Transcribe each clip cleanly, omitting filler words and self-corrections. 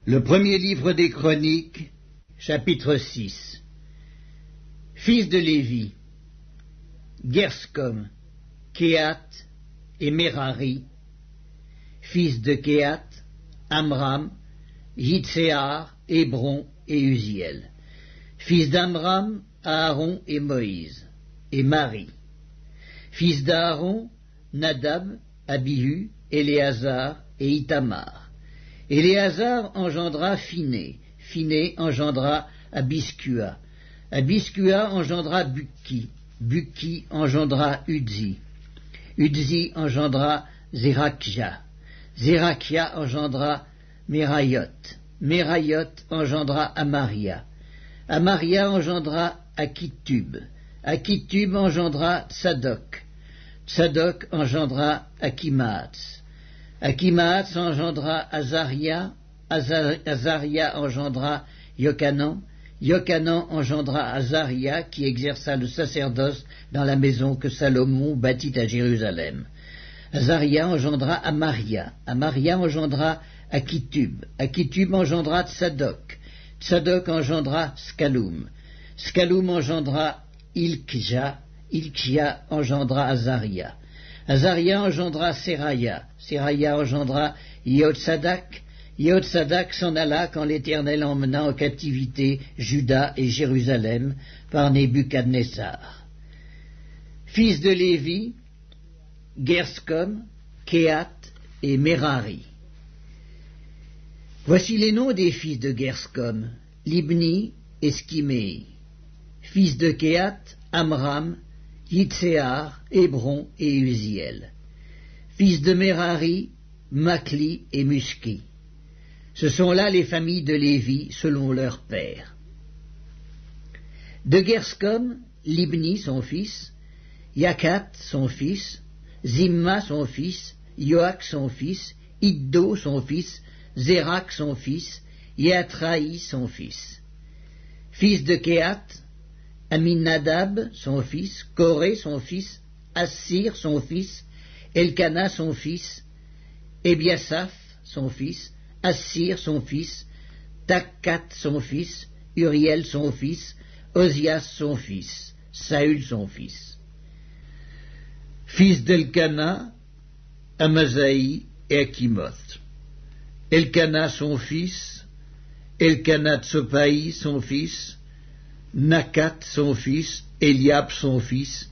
Le premier livre des Chroniques, chapitre 6. Fils de Lévi, Gerscom, Kehat et Merari. Fils de Kehat, Amram, Yitséar, Hébron et Uziel. Fils d'Amram, Aaron et Moïse, et Marie. Fils d'Aaron, Nadab, Abihu, Éléazar et Itamar. Éléazar engendra Phiné, Phiné engendra Abiskua, Abiskua engendra Bukki, Bukki engendra Udzi, Udzi engendra Zérakja, Zérakja engendra Merayot, Merayot engendra Amaria, Amaria engendra Akitub, Akitub engendra Tsadok, Tsadok engendra Akimaats, Akimaats engendra Azaria, Azaria engendra Yochanan, Yochanan engendra Azaria qui exerça le sacerdoce dans la maison que Salomon bâtit à Jérusalem. Azaria engendra Amaria, Amaria engendra Akitub, Akitub engendra Tsadok, Tsadok engendra Skaloum, Skaloum engendra Ilkja, Ilkja engendra Azaria, Azaria engendra Seraya, Seraya engendra Yehotsadak, Yehotsadak s'en alla quand l'Éternel emmena en captivité Juda et Jérusalem par Nebuchadnezzar. Fils de Lévi, Gerscom, Kehat et Merari. Voici les noms des fils de Gerscom, Libni et Skiméi. Fils de Kehat, Amram, Yitséar, Hébron et Uziel. Fils de Merari, Makli et Muski. Ce sont là les familles de Lévi selon leur père. De Gerscom, Libni son fils, Yakat son fils, Zimma son fils, Yoach son fils, Iddo son fils, Zérak son fils, Yatraï son fils. Fils de Kehat, Aminadab son fils, Coré son fils, Assir son fils, Elkana son fils, Ebiasaph son fils, Assir son fils, Takkat son fils, Uriel son fils, Ozias son fils, Saül son fils. Fils d'Elkana, Amasaï et Akimoth. Elkana son fils, Elkana Tsopaï son fils, Nakat son fils, Eliab son fils,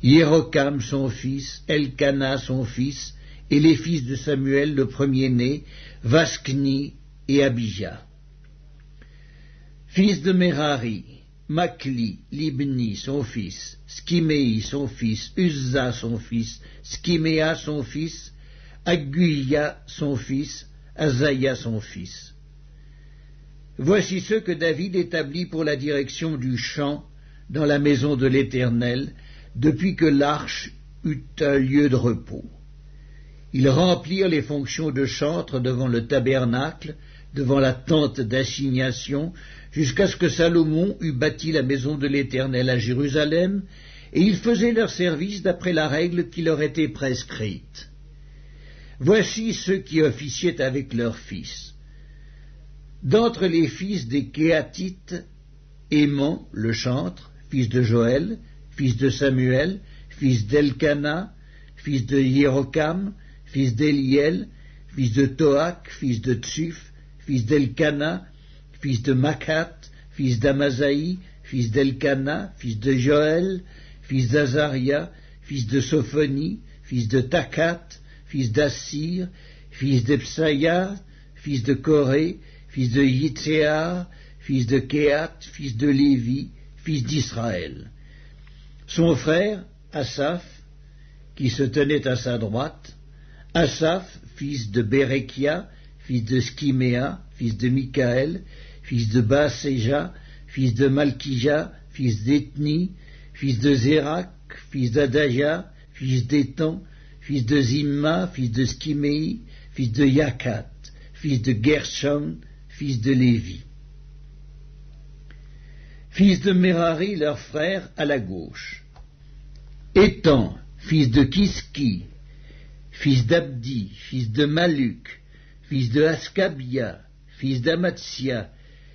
Yérokam son fils, Elkana son fils, et les fils de Samuel le premier-né, Vaskni et Abija. Fils de Merari, Makli, Libni son fils, Skiméi son fils, Uzza son fils, Skiméa son fils, Aguya son fils, Azaïa son fils. Voici ceux que David établit pour la direction du chant dans la maison de l'Éternel, depuis que l'arche eut un lieu de repos. Ils remplirent les fonctions de chantre devant le tabernacle, devant la tente d'assignation, jusqu'à ce que Salomon eût bâti la maison de l'Éternel à Jérusalem, et ils faisaient leur service d'après la règle qui leur était prescrite. Voici ceux qui officiaient avec leurs fils. D'entre les fils des Kéhatites, Éman, le chantre, fils de Joël, fils de Samuel, fils d'Elkana, fils de Yérokam, fils d'Eliel, fils de Toak, fils de Tsuf, fils d'Elkana, fils de Makhat, fils d'Amasaï, fils d'Elkana, fils de Joël, fils d'Azaria, fils de Sophonie, fils de Takhat, fils d'Assir, fils d'Epsaïa, fils de Coré, fils de Yitséar, fils de Kehat, fils de Lévi, fils d'Israël. Son frère, Asaph, qui se tenait à sa droite, Asaph, fils de Bérekia, fils de Skiméa, fils de Michaël, fils de Baaséja, fils de Malkija, fils d'Ethni, fils de Zérak, fils d'Adaja, fils d'Étan, fils de Zimma, fils de Skiméi, fils de Yakat, fils de Gershom, fils de Lévi. Fils de Merari, leur frère, à la gauche. Étan, fils de Kiski, fils d'Abdi, fils de Maluk, fils de Askabia, fils d'Amatsia,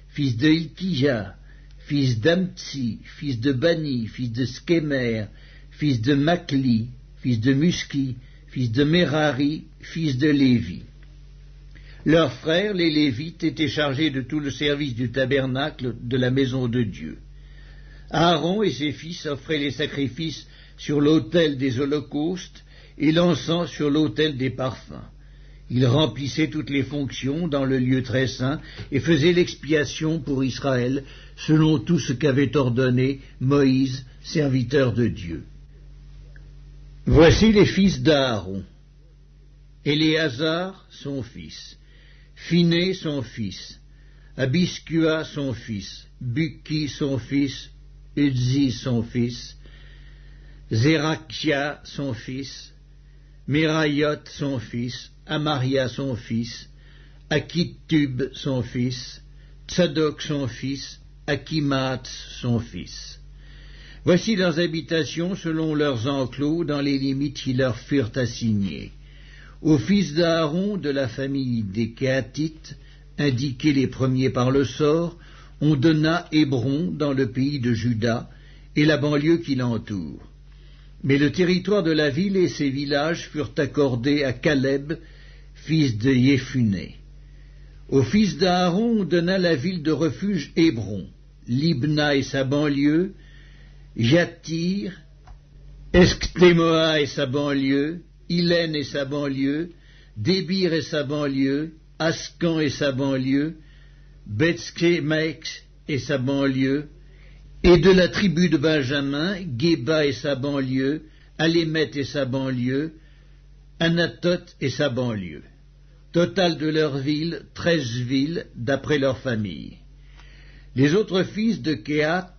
fils de Hilkija, fils d'Amtsi, fils de Bani, fils de Skemer, fils de Makli, fils de Muski, fils de Merari, fils de Lévi. Leurs frères, les Lévites, étaient chargés de tout le service du tabernacle de la maison de Dieu. Aaron et ses fils offraient les sacrifices sur l'autel des holocaustes et l'encens sur l'autel des parfums. Ils remplissaient toutes les fonctions dans le lieu très saint et faisaient l'expiation pour Israël selon tout ce qu'avait ordonné Moïse, serviteur de Dieu. Voici les fils d'Aaron. Éléazar, son fils, Phiné, son fils, Abiskua, son fils, Bukki, son fils, Uzzi, son fils, Zérachia, son fils, Merayot, son fils, Amaria, son fils, Akitub, son fils, Tsadok, son fils, Akimat, son fils. Voici leurs habitations selon leurs enclos dans les limites qui leur furent assignées. Aux fils d'Aaron de la famille des Kéatites, indiqués les premiers par le sort, on donna Hébron dans le pays de Juda et la banlieue qui l'entoure. Mais le territoire de la ville et ses villages furent accordés à Caleb, fils de Jéphuné. Aux fils d'Aaron on donna la ville de refuge Hébron, Libna et sa banlieue, Jatir, Esctémoa et sa banlieue, Ilène et sa banlieue, Débir et sa banlieue, Ascan et sa banlieue, Bethskemex et sa banlieue, et de la tribu de Benjamin, Géba et sa banlieue, Alémet et sa banlieue, Anatoth et sa banlieue. Total de leurs villes, 13 villes, d'après leur famille. Les autres fils de Kéhat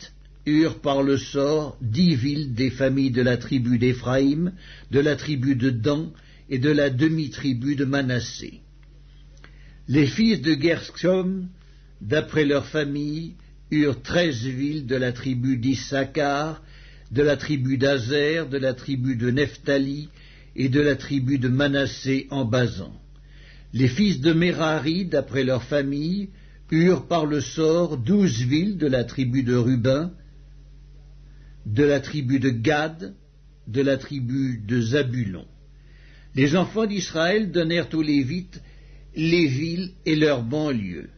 eurent par le sort 10 villes des familles de la tribu d'Éphraïm, de la tribu de Dan et de la demi-tribu de Manassé. Les fils de Gershom, d'après leur famille, eurent 13 villes de la tribu d'Issachar, de la tribu d'Azer, de la tribu de Nephtali et de la tribu de Manassé en Basan. Les fils de Merari, d'après leur famille, eurent par le sort 12 villes de la tribu de Ruben, de la tribu de Gad, de la tribu de Zabulon. Les enfants d'Israël donnèrent aux Lévites les villes et leurs banlieues.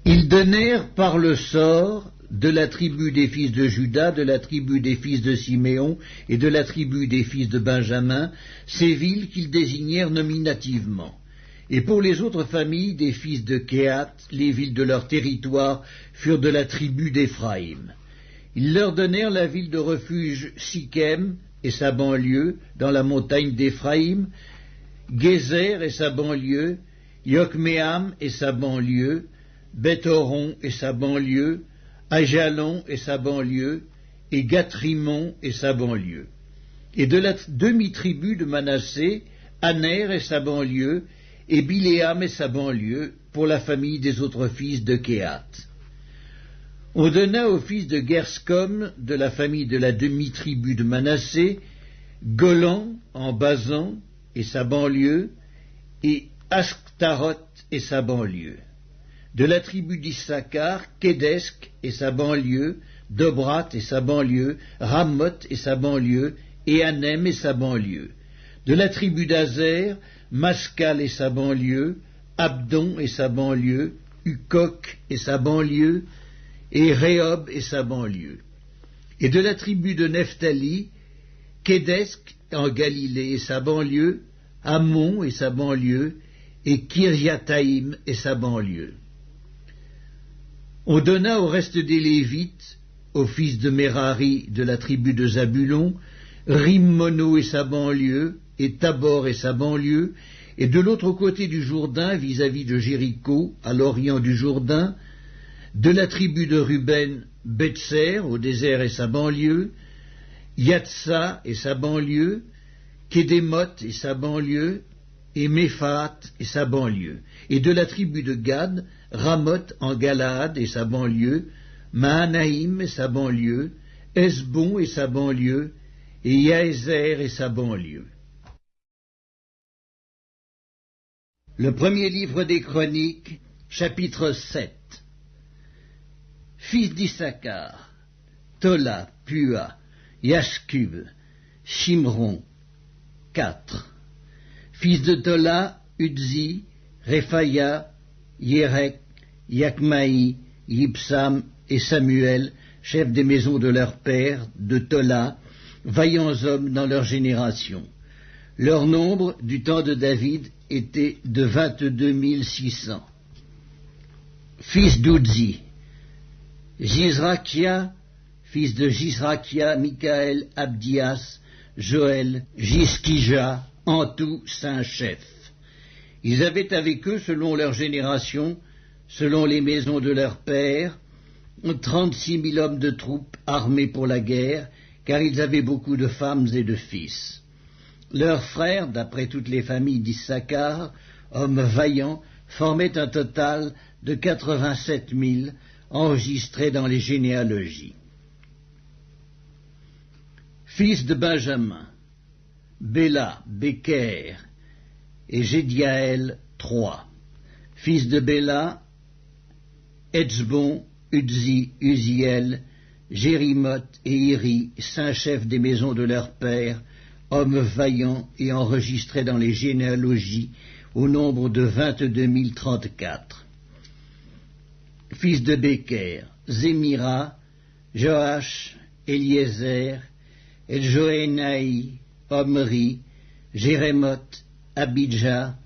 Ils donnèrent par le sort de la tribu des fils de Juda, de la tribu des fils de Siméon et de la tribu des fils de Benjamin, ces villes qu'ils désignèrent nominativement. Et pour les autres familles des fils de Kéhat, les villes de leur territoire furent de la tribu d'Éphraïm. Ils leur donnèrent la ville de refuge Sichem et sa banlieue, dans la montagne d'Éphraïm, Gézer et sa banlieue, Yokméam et sa banlieue, Beth-Horon et sa banlieue, Ajalon et sa banlieue, et Gathrimon et sa banlieue. Et de la demi-tribu de Manassé, Aner et sa banlieue, et Biléam et sa banlieue, pour la famille des autres fils de Kéhat. On donna aux fils de Gerscom, de la famille de la demi-tribu de Manassé, Golan en Basan et sa banlieue, et Ashtaroth et sa banlieue. De la tribu d'Issachar, Kédesk et sa banlieue, Dobrat et sa banlieue, Ramoth et sa banlieue, et Anem et sa banlieue. De la tribu d'Azer, Maskal et sa banlieue, Abdon et sa banlieue, Ukok et sa banlieue, et Rehob et sa banlieue. Et de la tribu de Nephtali, Kédesk en Galilée et sa banlieue, Ammon et sa banlieue, et Kiryataïm et sa banlieue. On donna au reste des Lévites, aux fils de Merari de la tribu de Zabulon, Rimmono et sa banlieue, et Tabor et sa banlieue, et de l'autre côté du Jourdain, vis-à-vis de Jéricho, à l'orient du Jourdain, de la tribu de Ruben, Betser, au désert et sa banlieue, Yatsa et sa banlieue, Kédémoth et sa banlieue, et Méphat et sa banlieue, et de la tribu de Gad, Ramoth en Galaad et sa banlieue, Mahanaïm et sa banlieue, Esbon et sa banlieue, et Yaézer et sa banlieue. Le premier livre des Chroniques, Chapitre 7. Fils d'Issachar, Tola, Pua, Yashkub, Shimron, 4. Fils de Tola, Udzi, Rephaya, Yerek, Yakmaï, Yipsam et Samuel, chefs des maisons de leur père, de Tola, vaillants hommes dans leur génération. Leur nombre, du temps de David, était de 22 600. Fils d'Udzi, Jizrakia, fils de Jizrakia, Michaël, Abdias, Joël, Jiskija, en tout 5 chefs. Ils avaient avec eux, selon leur génération, selon les maisons de leur père, 36 000 hommes de troupes armés pour la guerre, car ils avaient beaucoup de femmes et de fils. Leurs frères, d'après toutes les familles d'Issachar, hommes vaillants, formaient un total de 87 000 enregistrés dans les généalogies. Fils de Benjamin, Béla, Béker et Jédiaël, 3. Fils de Béla, Etzbon, Udzi, Uziel, Jérimoth et Iri, 5 chefs des maisons de leur père, hommes vaillants et enregistrés dans les généalogies au nombre de 22 034. Fils de Béker, Zémira, Joach, Eliezer, Eljoénaï, Omri, Jérémoth, Abidja,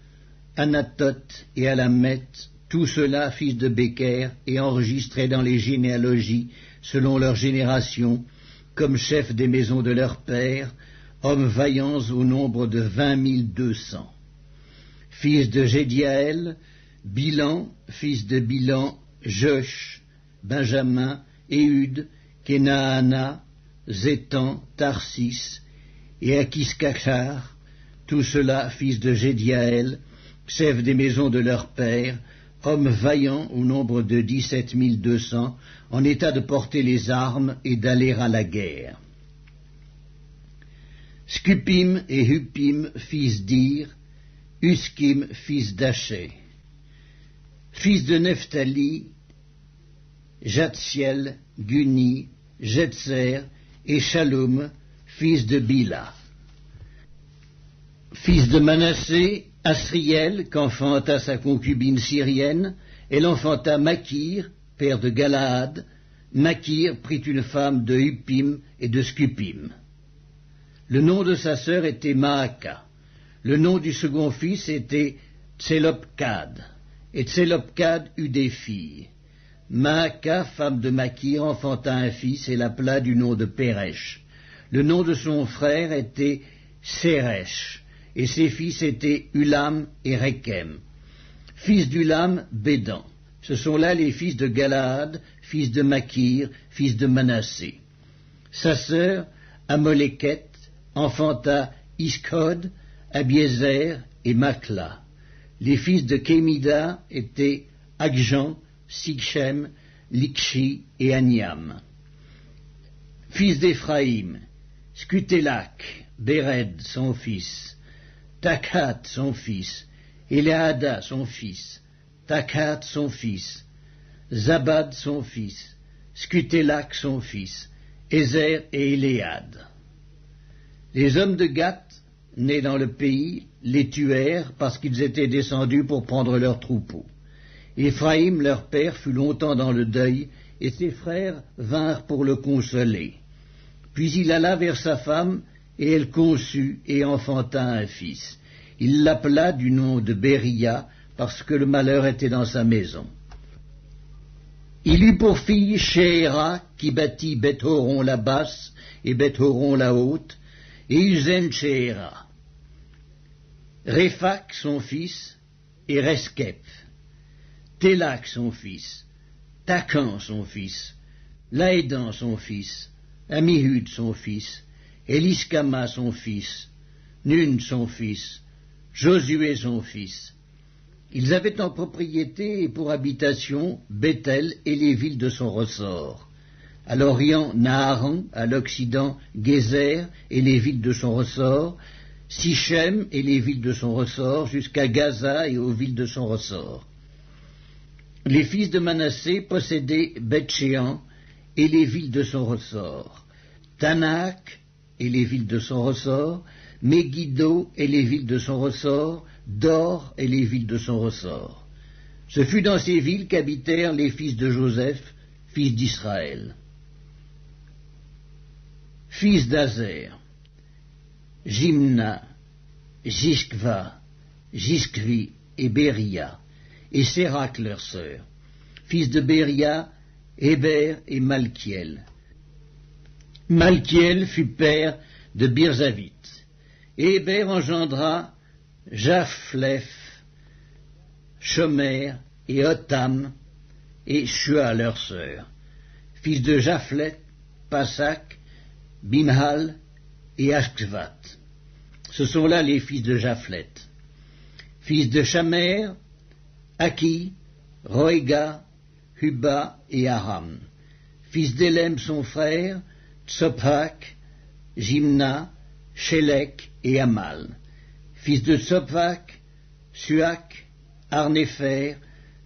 Anatoth et Alamet, tous ceux-là fils de Béker et enregistrés dans les généalogies selon leur génération, comme chefs des maisons de leur père, hommes vaillants au nombre de 20 200. Fils de Jédiaël, Bilan, fils de Bilan, Josh, Benjamin, Éhud, Kenaana, Zétan, Tarsis et Akiskachar, tous ceux-là fils de Jédiaël, chefs des maisons de leur père, hommes vaillants au nombre de 17 200, en état de porter les armes et d'aller à la guerre. Scupim et Hupim, fils d'Ir, Uskim, fils d'Aché. Fils de Nephtali, Jatsiel, Guni, Jetser et Shalom, fils de Bila. Fils de Manassé, Asriel, qu'enfanta sa concubine syrienne, elle enfanta Makir, père de Galaad. Makir prit une femme de Hupim et de Scupim. Le nom de sa sœur était Maaka. Le nom du second fils était Tselopkad. Et Tselopkad eut des filles. Maaka, femme de Makir, enfanta un fils et l'appela du nom de Péresh. Le nom de son frère était Séresh, et ses fils étaient Ulam et Rekem. Fils d'Ulam, Bédan. Ce sont là les fils de Galaad, fils de Makir, fils de Manassé. Sa sœur, Amoléket, enfanta Iskod, Abiezer et Makla. Les fils de Kémida étaient Agjan, Sichem, Likshi et Aniam. Fils d'Éphraïm, Scutélak, Béred, son fils, Takhat, son fils, Éléada, son fils, Takhat, son fils, Zabad, son fils, Scutélak, son fils, Ézer et Éléad. Les hommes de Gath, nés dans le pays, les tuèrent parce qu'ils étaient descendus pour prendre leurs troupeaux. Éphraïm, leur père, fut longtemps dans le deuil, et ses frères vinrent pour le consoler. Puis il alla vers sa femme, et elle conçut et enfanta un fils. Il l'appela du nom de Béria, parce que le malheur était dans sa maison. Il eut pour fille Shéhéra, qui bâtit Beth-Horon la basse et Beth-Horon la haute, et Uzen Shéhéra. Réphak, son fils, et Reskep. Télak, son fils, Takan, son fils, Laédan, son fils, Amihud, son fils, Eliskama, son fils, Nun, son fils, Josué, son fils. Ils avaient en propriété et pour habitation Bethel et les villes de son ressort. À l'orient, Naharan, à l'occident, Gézer et les villes de son ressort, Sichem et les villes de son ressort, jusqu'à Gaza et aux villes de son ressort. Les fils de Manassé possédaient Beth-Shéan et les villes de son ressort, Tanak et les villes de son ressort, Megiddo et les villes de son ressort, Dor et les villes de son ressort. Ce fut dans ces villes qu'habitèrent les fils de Joseph, fils d'Israël. Fils d'Azer, Jimna, Jishkva, Jishkvi et Béria, et Sérac leur sœur. Fils de Béria, Héber et Malkiel. Malkiel fut père de Birzavit. Et Héber engendra Japhlef, Shomer et Otam et Shua leur sœur. Fils de Japhlef, Pasak, Bimhal et Ashkvat. Ce sont là les fils de Japhlef. Fils de Shamer, Aki, Roéga, Huba et Aram. Fils d'Élem son frère, Tsophak, Jimna, Shélek et Amal. Fils de Tsophak, Suak, Arnépher,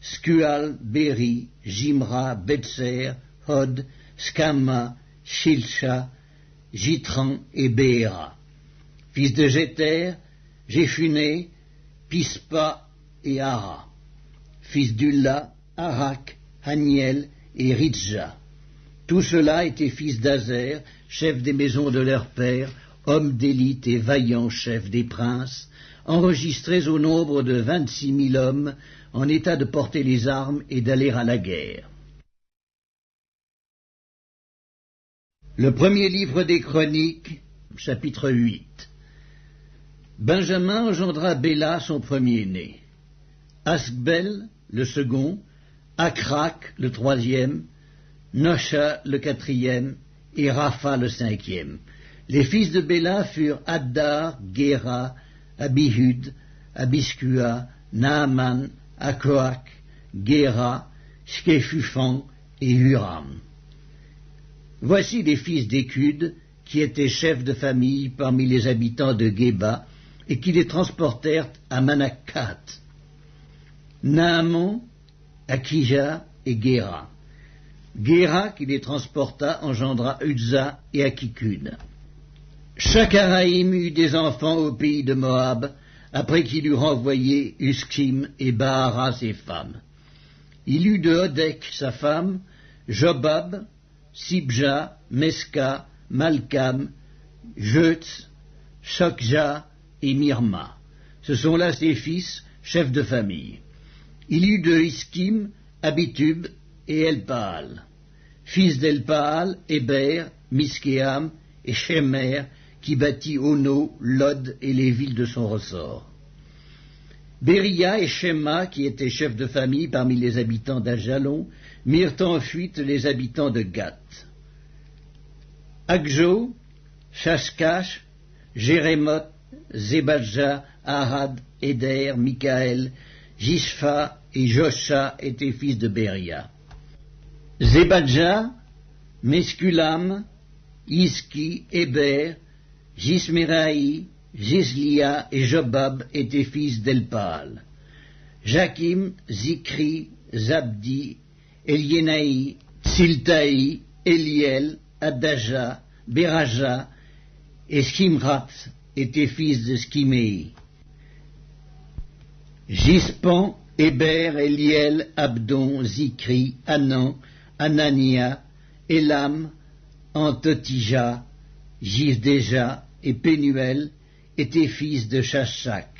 Skual, Béri, Jimra, Betser, Hod, Skama, Shilsha, Jitran et Béhéra. Fils de Jéter, Jéphuné, Pispa et Ara. Fils d'Ulla, Arak, Haniel et Ritja. Tout cela étaient fils d'Azer, chefs des maisons de leur père, hommes d'élite et vaillants chefs des princes, enregistrés au nombre de 26 000 hommes, en état de porter les armes et d'aller à la guerre. Le premier livre des Chroniques, chapitre 8. Benjamin engendra Béla, son premier-né, Asbel, le second, Akrak, le troisième, Nosha, le quatrième, et Rapha, le cinquième. Les fils de Béla furent Addar, Géra, Abihud, Abiskua, Naaman, Akoak, Géra, Shkefufan et Huram. Voici les fils d'Écud, qui étaient chefs de famille parmi les habitants de Géba, et qui les transportèrent à Manakat. Naaman, Akija et Géra. Géra, qui les transporta, engendra Uzza et Akikud. Shakaraïm eut des enfants au pays de Moab, après qu'il eut renvoyé Uskim et Bahara ses femmes. Il eut de Hodek sa femme, Jobab, Sibja, Meska, Malkam, Jeutz, Shokja et Mirma. Ce sont là ses fils, chefs de famille. Il eut de Iskim, Abitub et Elpaal. Fils d'Elpaal, Héber, Miskéam et Shemer, qui bâtit Ono, Lod et les villes de son ressort. Béria et Shema, qui étaient chefs de famille parmi les habitants d'Ajalon, mirent en fuite les habitants de Gath. Akjo, Shashkash, Jérémoth, Zébadja, Arad, Éder, Mikaël, Jishpha et Josha étaient fils de Béria. Zébadja, Meskulam, Iski, Héber, Jismeraï, Jislia et Jobab étaient fils d'Elpaal. Jakim, Zikri, Zabdi, Eliénaï, Tsiltaï, Eliel, Adaja, Beraja et Skimrat étaient fils de Skiméi. Gispan, Héber, Eliel, Abdon, Zikri, Anan, Anania, Elam, Antotija, Jisdéja et Pénuel étaient fils de Shashak.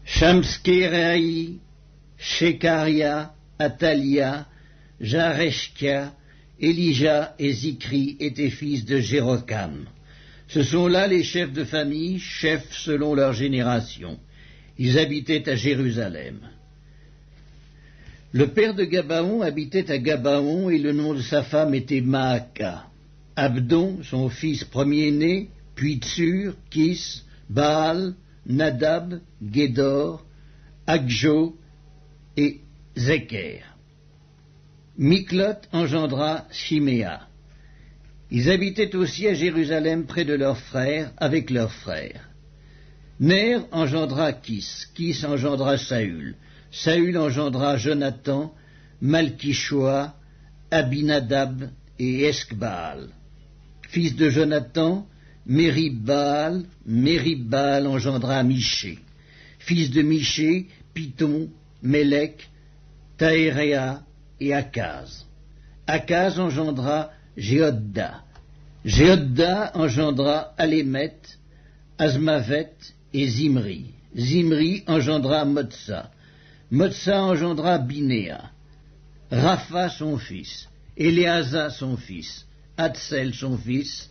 Shamskeraï, Shekaria, Atalia, Jareshkia, Elija et Zikri étaient fils de Jérokam. Ce sont là les chefs de famille, chefs selon leur génération. Ils habitaient à Jérusalem. Le père de Gabaon habitait à Gabaon et le nom de sa femme était Maaka. Abdon, son fils premier-né, puis Tsur, Kis, Baal, Nadab, Gédor, Akjo et Zeker. Miklot engendra Shiméa. Ils habitaient aussi à Jérusalem près de leurs frères, avec leurs frères. Ner engendra Kis, Kis engendra Saül. Saül engendra Jonathan, Malkishoa, Abinadab et Eshbaal. Fils de Jonathan, Mérib-Baal engendra Miché. Fils de Miché, Python, Mélec, Tahéréa et Akaz. Akaz engendra Jéhodda. Jéhodda engendra Alémet, Azmavet et Zimri. Zimri engendra Motsa. Motsa engendra Binéa. Rapha son fils, Éléasa son fils, Hatsel son fils.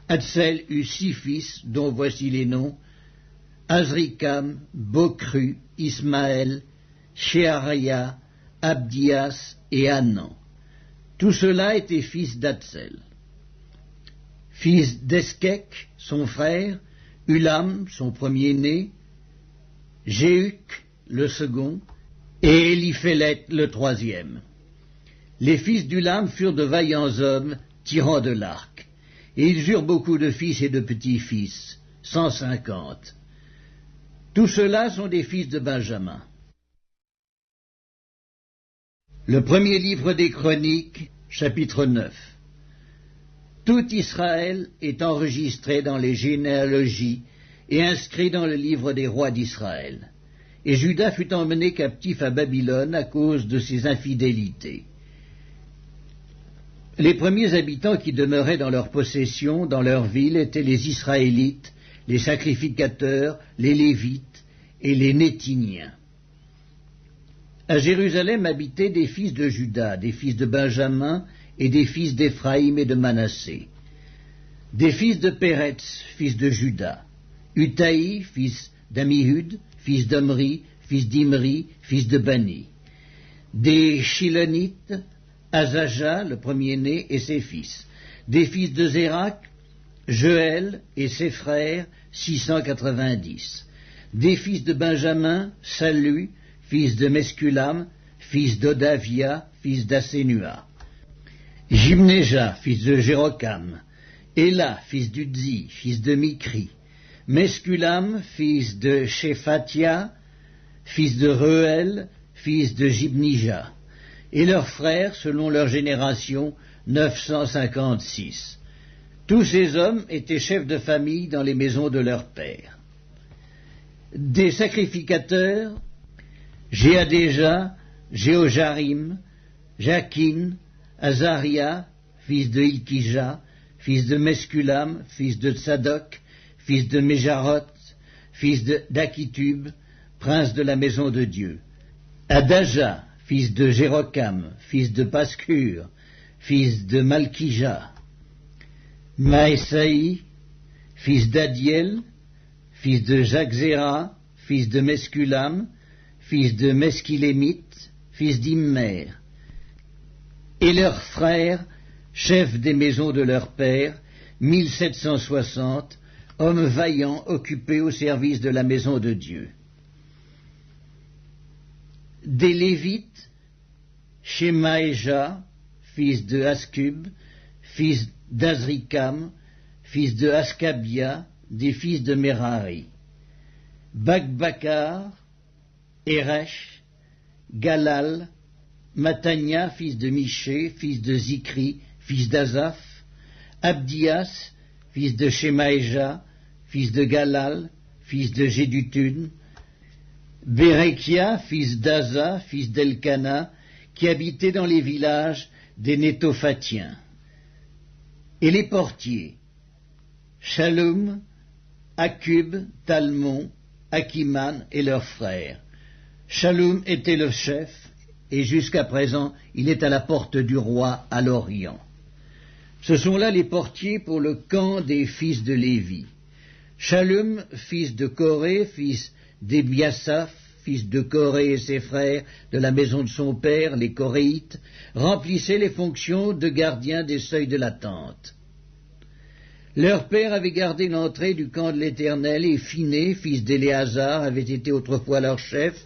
Hatsel eut 6 fils, dont voici les noms: Azrikam, Bokru, Ismaël, Sheharia, Abdias et Hanan. Tout cela étaient fils d'Hatsel. Fils d'Eskek, son frère, Ulam, son premier-né, Jéhuc, le second, et Éliphélet, le troisième. Les fils d'Ulam furent de vaillants hommes, tirant de l'arc, et ils eurent beaucoup de fils et de petits-fils, 150. Tous ceux-là sont des fils de Benjamin. Le premier livre des Chroniques, chapitre 9. Tout Israël est enregistré dans les généalogies et inscrit dans le livre des rois d'Israël. Et Juda fut emmené captif à Babylone à cause de ses infidélités. Les premiers habitants qui demeuraient dans leur possession, dans leur ville, étaient les Israélites, les sacrificateurs, les Lévites et les Nétiniens. À Jérusalem habitaient des fils de Juda, des fils de Benjamin et des fils d'Éphraïm et de Manassé. Des fils de Péretz, fils de Juda, Utaï, fils d'Amihud, fils d'Omri, fils d'Imri, fils de Bani. Des Shilonites, Azaja, le premier-né, et ses fils. Des fils de Zérak, Joël et ses frères, 690. Des fils de Benjamin, Salu, fils de Mesculam, fils d'Odavia, fils d'Assénua. Jimnéja, fils de Jérocam, Éla, fils d'Udzi, fils de Mikri, Mesculam, fils de Shéphatia, fils de Reuel, fils de Jibnija, et leurs frères, selon leur génération, 956. Tous ces hommes étaient chefs de famille dans les maisons de leurs pères. Des sacrificateurs, Jéadéja, Jéhojarim, Jakin, Azaria, fils de Ilkija, fils de Mesculam, fils de Tsadok, fils de Méjarot, fils d'Akitub, prince de la maison de Dieu. Adaja, fils de Jérocam, fils de Pascur, fils de Malkija. Maïsaï, fils d'Adiel, fils de Jaczéra, fils de Mesculam, fils de Mesquilémite, fils d'Immer. Et leurs frères, chefs des maisons de leur père, 1760, hommes vaillants occupés au service de la maison de Dieu. Des Lévites, Shemaéja, fils de Askub, fils d'Azrikam, fils de Askabia, des fils de Merari. Bakbakar, Eresh, Galal, Matania, fils de Miché, fils de Zikri, fils d'Azaph, Abdias, fils de Shemaéja, fils de Galal, fils de Jédutun, Bérekia, fils d'Aza, fils d'Elkana, qui habitait dans les villages des Nétophatiens. Et les portiers, Shalom, Akub, Talmon, Akiman et leurs frères. Shalom était le chef, et jusqu'à présent il est à la porte du roi à l'Orient. Ce sont là les portiers pour le camp des fils de Lévi. Shalom, fils de Coré, fils d'Ebiasaph, fils de Coré et ses frères de la maison de son père, les Coréites, remplissait les fonctions de gardien des seuils de la tente. Leur père avait gardé l'entrée du camp de l'Éternel, et Phiné, fils d'Éléazar, avait été autrefois leur chef,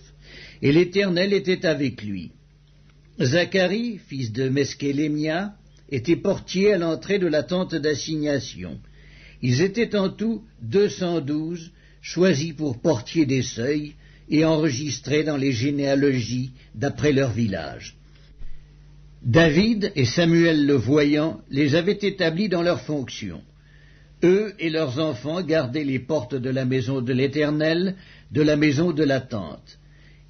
et l'Éternel était avec lui. Zacharie, fils de Meskélémia, était portier à l'entrée de la tente d'assignation. Ils étaient en tout 212, choisis pour portier des seuils, et enregistrés dans les généalogies d'après leur village. David et Samuel le voyant les avaient établis dans leurs fonctions. Eux et leurs enfants gardaient les portes de la maison de l'Éternel, de la maison de la tente.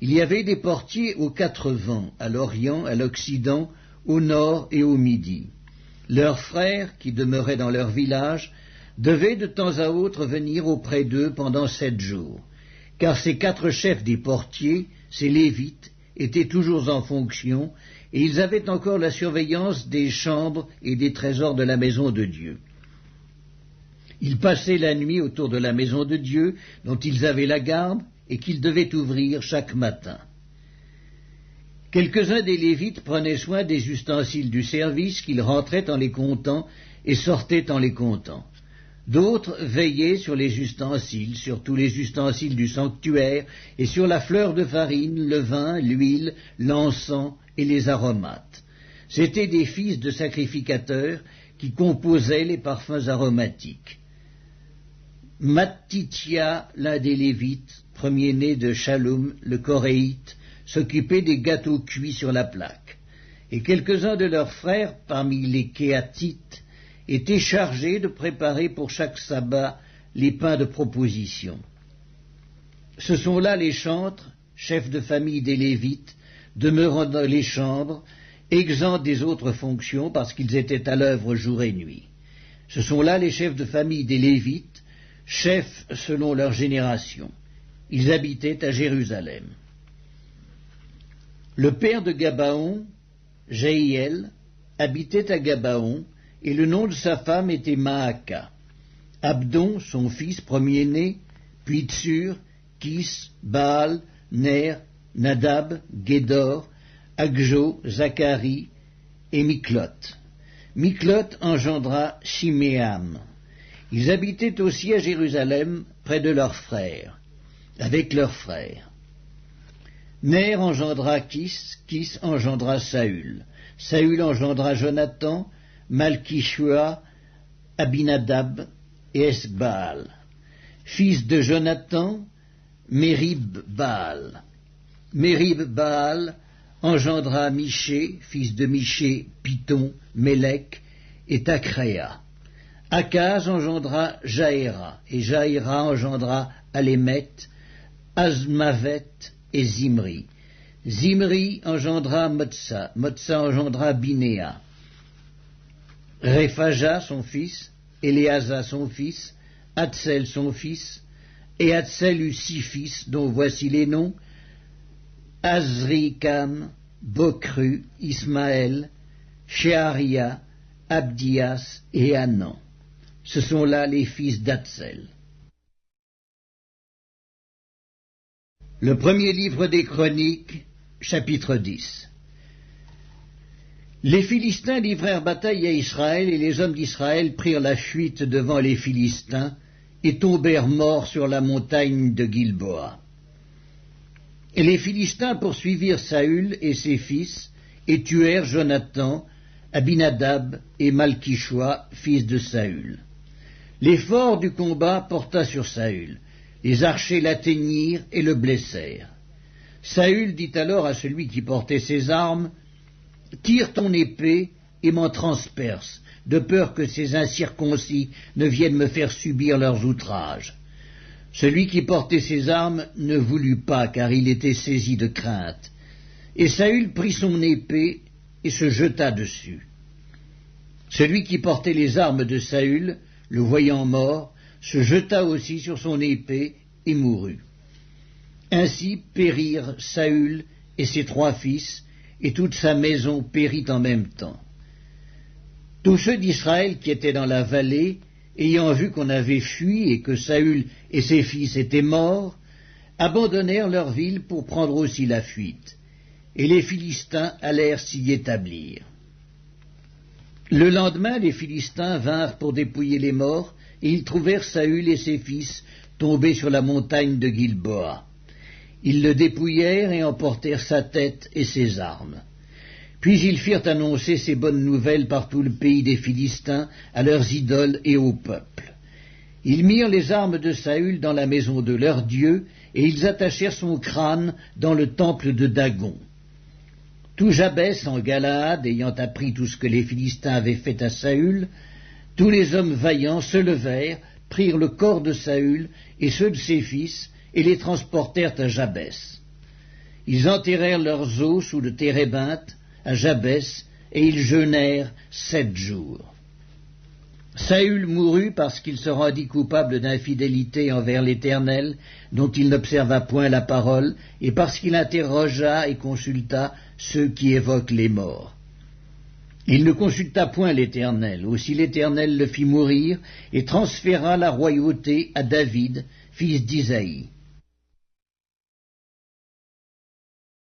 Il y avait des portiers aux 4 vents, à l'Orient, à l'Occident, au Nord et au Midi. Leurs frères, qui demeuraient dans leur village, devaient de temps à autre venir auprès d'eux pendant 7 jours, car ces 4 chefs des portiers, ces Lévites, étaient toujours en fonction, et ils avaient encore la surveillance des chambres et des trésors de la maison de Dieu. Ils passaient la nuit autour de la maison de Dieu, dont ils avaient la garde, et qu'ils devaient ouvrir chaque matin. Quelques-uns des Lévites prenaient soin des ustensiles du service, qu'ils rentraient en les comptant et sortaient en les comptant. D'autres veillaient sur les ustensiles, sur tous les ustensiles du sanctuaire, et sur la fleur de farine, le vin, l'huile, l'encens et les aromates. C'étaient des fils de sacrificateurs qui composaient les parfums aromatiques. Mattithia, l'un des Lévites, premier-né de Shallum, le Coréite, s'occupait des gâteaux cuits sur la plaque, et quelques-uns de leurs frères, parmi les Kéatites, étaient chargés de préparer pour chaque sabbat les pains de proposition. Ce sont là les chantres, chefs de famille des Lévites, demeurant dans les chambres, exempts des autres fonctions parce qu'ils étaient à l'œuvre jour et nuit. Ce sont là les chefs de famille des Lévites, chefs selon leur génération. Ils habitaient à Jérusalem. Le père de Gabaon, Jehiel, habitait à Gabaon, et le nom de sa femme était Maaka. Abdon, son fils premier-né, puis Tsur, Kis, Baal, Ner, Nadab, Gédor, Agjo, Zacharie et Miklot. Miklot engendra Shiméam. Ils habitaient aussi à Jérusalem, près de leurs frères, avec leurs frères. Ner engendra Kis, Kis engendra Saül. Saül engendra Jonathan, Malkishua, Abinadab et Esbaal. Fils de Jonathan, Mérib-Baal. Mérib-Baal engendra Miché, fils de Miché, Python, Mélec et Takréa. Akaz engendra Jaéra, et Jaéra engendra Alémet, Azmavet et Zimri. Zimri engendra Motsa, Motsa engendra Binéa. Réphaja son fils, Éléasa son fils, Hatsel son fils, et Hatsel eut 6 fils, dont voici les noms: Azrikam, Bokru, Ismaël, Sheharia, Abdias et Hanan. Ce sont là les fils d'Hatsel. Le premier livre des Chroniques, chapitre 10. Les Philistins livrèrent bataille à Israël, et les hommes d'Israël prirent la fuite devant les Philistins, et tombèrent morts sur la montagne de Gilboa. Et les Philistins poursuivirent Saül et ses fils, et tuèrent Jonathan, Abinadab et Malkishua, fils de Saül. L'effort du combat porta sur Saül. Les archers l'atteignirent et le blessèrent. Saül dit alors à celui qui portait ses armes: « Tire ton épée et m'en transperce, de peur que ces incirconcis ne viennent me faire subir leurs outrages. » Celui qui portait ses armes ne voulut pas, car il était saisi de crainte. Et Saül prit son épée et se jeta dessus. Celui qui portait les armes de Saül, le voyant mort, se jeta aussi sur son épée et mourut. Ainsi périrent Saül et ses 3 fils, et toute sa maison périt en même temps. Tous ceux d'Israël qui étaient dans la vallée, ayant vu qu'on avait fui et que Saül et ses fils étaient morts, abandonnèrent leur ville pour prendre aussi la fuite, et les Philistins allèrent s'y établir. Le lendemain, les Philistins vinrent pour dépouiller les morts, et ils trouvèrent Saül et ses fils tombés sur la montagne de Gilboa. Ils le dépouillèrent et emportèrent sa tête et ses armes. Puis ils firent annoncer ces bonnes nouvelles par tout le pays des Philistins à leurs idoles et au peuple. Ils mirent les armes de Saül dans la maison de leur Dieu, et ils attachèrent son crâne dans le temple de Dagon. Tout Jabès en Galaad, ayant appris tout ce que les Philistins avaient fait à Saül, tous les hommes vaillants se levèrent, prirent le corps de Saül et ceux de ses fils, et les transportèrent à Jabès. Ils enterrèrent leurs os sous le térébinthe à Jabès, et ils jeûnèrent 7 jours. Saül mourut parce qu'il se rendit coupable d'infidélité envers l'Éternel, dont il n'observa point la parole, et parce qu'il interrogea et consulta ceux qui évoquent les morts. Il ne consulta point l'Éternel, aussi l'Éternel le fit mourir, et transféra la royauté à David, fils d'Isaïe.